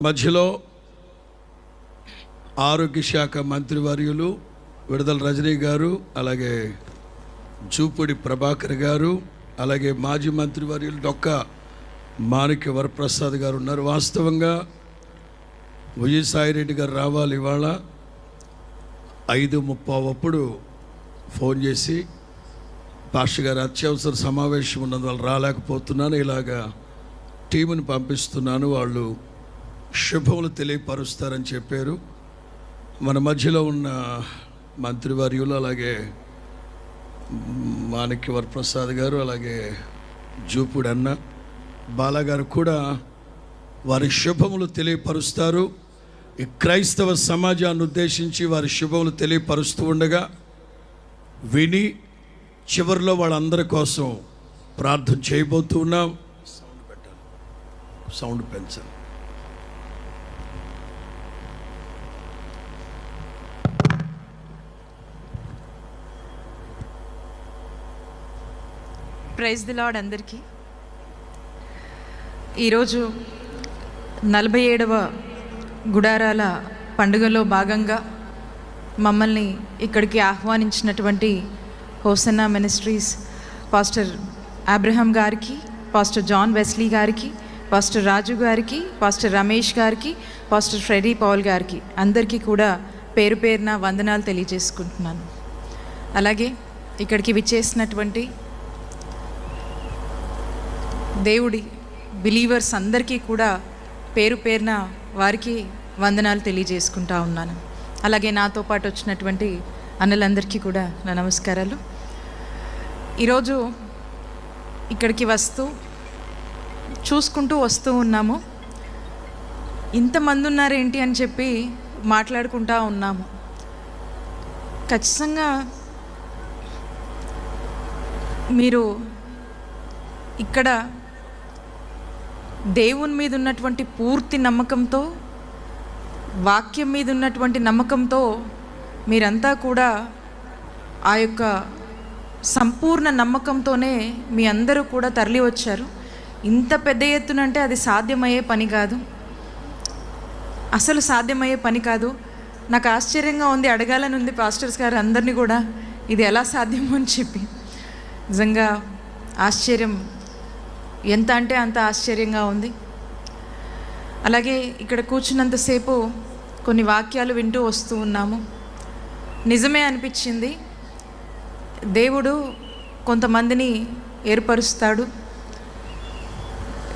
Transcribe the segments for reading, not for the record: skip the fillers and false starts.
మధ్యలో ఆరోగ్య శాఖ మంత్రివర్యులు విడుదల రజనీ గారు, అలాగే జూపూడి ప్రభాకర్ గారు, అలాగే మాజీ మంత్రివర్యులు డొక్క మాణిక్య వరప్రసాద్ గారు ఉన్నారు. వాస్తవంగా విజయసాయిరెడ్డి గారు రావాలి ఇవాళ 5:30 ఫోన్ చేసి పాస్టర్ గారు అత్యవసర సమావేశం ఉన్నందువల్ల రాలేకపోతున్నాను, ఇలాగా టీముని పంపిస్తున్నాను, వాళ్ళు శుభములు తెలియపరుస్తారని చెప్పారు. మన మధ్యలో ఉన్న మంత్రివర్యులు, అలాగే మాణిక్య వరప్రసాద్ గారు, అలాగే జూపూడి అన్న బాలగారు కూడా వారి శుభములు తెలియపరుస్తారు. ఈ క్రైస్తవ సమాజాన్ని ఉద్దేశించి వారి శుభములు తెలియపరుస్తూ ఉండగా విని చివరిలో వాళ్ళందరి కోసం ప్రార్థన చేయబోతూ ఉన్నాం. సౌండ్ పెంచాలి. ప్రైజ్ ది లార్డ్ అందరికీ. ఈరోజు 47వ గుడారాల పండుగలో భాగంగా మమ్మల్ని ఇక్కడికి ఆహ్వానించినటువంటి హోసన్నా మినిస్ట్రీస్ పాస్టర్ అబ్రహాం గారికి, పాస్టర్ జాన్ వెస్లీ గారికి, పాస్టర్ రాజు గారికి, పాస్టర్ రమేష్ గారికి, పాస్టర్ ఫ్రెడీ పాల్ గారికి అందరికీ కూడా పేరు పేరున వందనాలు తెలియజేసుకుంటున్నాను. అలాగే ఇక్కడికి విచ్చేసినటువంటి దేవుడి బిలీవర్స్ అందరికీ కూడా పేరు పేరున వారికి వందనాలు తెలియజేసుకుంటా ఉన్నాను. అలాగే నాతో పాటు వచ్చినటువంటి అన్నలందరికీ కూడా నా నమస్కారాలు. ఈరోజు ఇక్కడికి చూసుకుంటూ వస్తూ ఉన్నాము. ఇంతమంది ఉన్నారేంటి అని చెప్పి మాట్లాడుకుంటా ఉన్నాము. ఖచ్చితంగా మీరు ఇక్కడ దేవుని మీద ఉన్నటువంటి పూర్తి నమ్మకంతో, వాక్యం మీద ఉన్నటువంటి నమ్మకంతో మీరంతా కూడా ఆ యొక్క సంపూర్ణ నమ్మకంతోనే మీ అందరూ కూడా తరలి వచ్చారు. ఇంత పెద్ద ఎత్తునంటే అది సాధ్యమయ్యే పని కాదు, అసలు సాధ్యమయ్యే పని కాదు. నాకు ఆశ్చర్యంగా ఉంది, అడగాలని ఉంది పాస్టర్స్ గారు అందరినీ కూడా, ఇది ఎలా సాధ్యమో అని చెప్పి. నిజంగా ఆశ్చర్యం, ఎంత అంటే అంత ఆశ్చర్యంగా ఉంది. అలాగే ఇక్కడ కూర్చున్నంతసేపు కొన్ని వాక్యాలు వింటూ వస్తూ ఉన్నాము. నిజమే అనిపించింది, దేవుడు కొంతమందిని ఏర్పరుస్తాడు,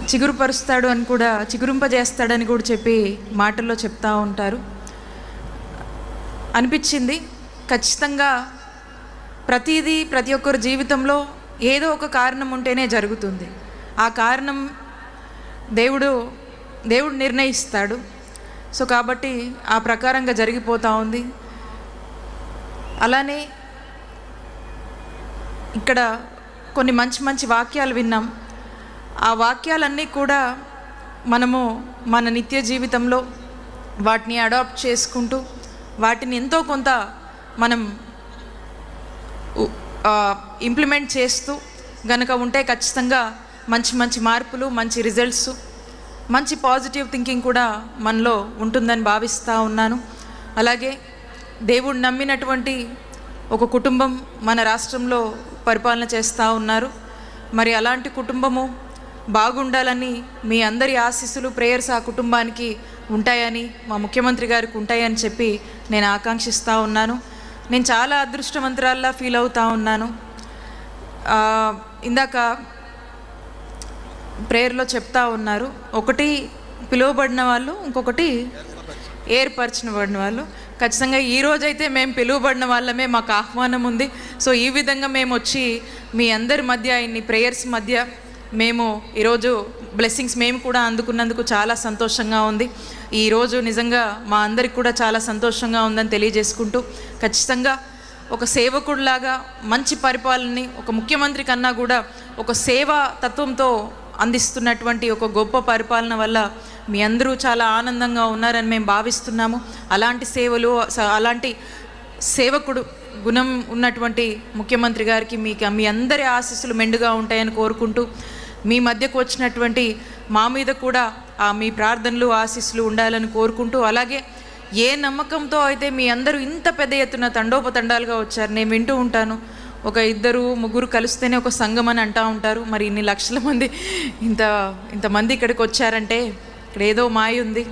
చిగురుపరుస్తాడు అని కూడా, చిగురింపజేస్తాడని కూడా చెప్పి మాటల్లో చెప్తా ఉంటారు. అనిపించింది ఖచ్చితంగా ప్రతి ఒక్కరి జీవితంలో ఏదో ఒక కారణం ఉంటేనే జరుగుతుంది. ఆ కారణం దేవుడు నిర్ణయిస్తాడు. సో కాబట్టి ఆ ప్రకారంగా జరిగిపోతూ ఉంది. అలానే ఇక్కడ కొన్ని మంచి వాక్యాలు విన్నాం. ఆ వాక్యాలన్నీ కూడా మనము మన నిత్య జీవితంలో వాటిని అడాప్ట్ చేసుకుంటూ, వాటిని ఎంతో కొంత మనం ఇంప్లిమెంట్ చేస్తూ గనక ఉంటే ఖచ్చితంగా మంచి మార్పులు, మంచి రిజల్ట్స్, మంచి పాజిటివ్ థింకింగ్ కూడా మనలో ఉంటుందని భావిస్తూ ఉన్నాను. అలాగే దేవుడు నమ్మినటువంటి ఒక కుటుంబం మన రాష్ట్రంలో పరిపాలన చేస్తూ ఉన్నారు. మరి అలాంటి కుటుంబము బాగుండాలని మీ అందరి ఆశీస్సులు, ప్రేయర్స్ ఆ కుటుంబానికి ఉంటాయని, మా ముఖ్యమంత్రి గారికి ఉంటాయని చెప్పి నేను ఆకాంక్షిస్తూ ఉన్నాను. నేను చాలా అదృష్టవంతురాల్లా ఫీల్ అవుతూ ఉన్నాను. ఇందాక ప్రేయర్లో చెప్తా ఉన్నారు, ఒకటి పిలువబడిన వాళ్ళు, ఇంకొకటి ఏర్పరచబడిన వాళ్ళు. ఖచ్చితంగా ఈరోజైతే మేము పిలువబడిన వాళ్ళమే, మాకు ఆహ్వానం ఉంది. సో ఈ విధంగా మేము వచ్చి మీ అందరి మధ్య, ఇన్ని ప్రేయర్స్ మధ్య మేము ఈరోజు బ్లెస్సింగ్స్ మేము కూడా అందుకున్నందుకు చాలా సంతోషంగా ఉంది. ఈరోజు నిజంగా మా అందరికి కూడా చాలా సంతోషంగా ఉందని తెలియజేసుకుంటూ, ఖచ్చితంగా ఒక సేవకుడిలాగా మంచి పరిపాలనని, ఒక ముఖ్యమంత్రి కన్నా కూడా ఒక సేవా తత్వంతో అందిస్తున్నటువంటి ఒక గొప్ప పరిపాలన వల్ల మీ అందరూ చాలా ఆనందంగా ఉన్నారని మేము భావిస్తున్నాము. అలాంటి సేవలు, అలాంటి సేవకుడు గుణం ఉన్నటువంటి ముఖ్యమంత్రి గారికి మీ అందరి ఆశీస్సులు మెండుగా ఉంటాయని కోరుకుంటూ, మీ మధ్యకు వచ్చినటువంటి మా మీద కూడా మీ ప్రార్థనలు ఆశీస్సులు ఉండాలని కోరుకుంటూ, అలాగే ఏ నమ్మకంతో అయితే మీ అందరూ ఇంత పెద్ద ఎత్తున తండోపతండాలుగా వచ్చారు. నేను వింటూ ఉంటాను, ఒక 2-3 కలిస్తేనే ఒక సంఘం అని అంటూ ఉంటారు. మరి ఇన్ని లక్షల మంది ఇంతమంది ఇక్కడికి వచ్చారంటే ఇక్కడ ఏదో మాయ ఉంది.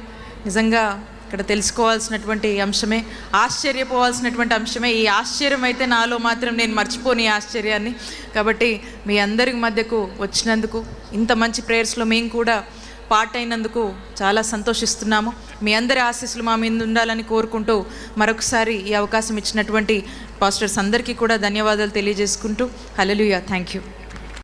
నిజంగా ఇక్కడ తెలుసుకోవాల్సినటువంటి అంశమే, ఆశ్చర్యపోవాల్సినటువంటి అంశమే. ఈ ఆశ్చర్యం అయితే నాలో మాత్రం నేను మర్చిపోని ఈ ఆశ్చర్యాన్ని. కాబట్టి మీ అందరి మధ్యకు వచ్చినందుకు, ఇంత మంచి ప్రేయర్స్లో మేము కూడా పార్ట్ అయినందుకు చాలా సంతోషిస్తున్నాము. మీ అందరి ఆశీస్సులు మా మీద ఉండాలని కోరుకుంటూ మరొకసారి ఈ అవకాశం ఇచ్చినటువంటి పాస్టర్స్ అందరికీ కూడా ధన్యవాదాలు తెలియజేసుకుంటూ, హల్లెలూయా, థ్యాంక్ యూ.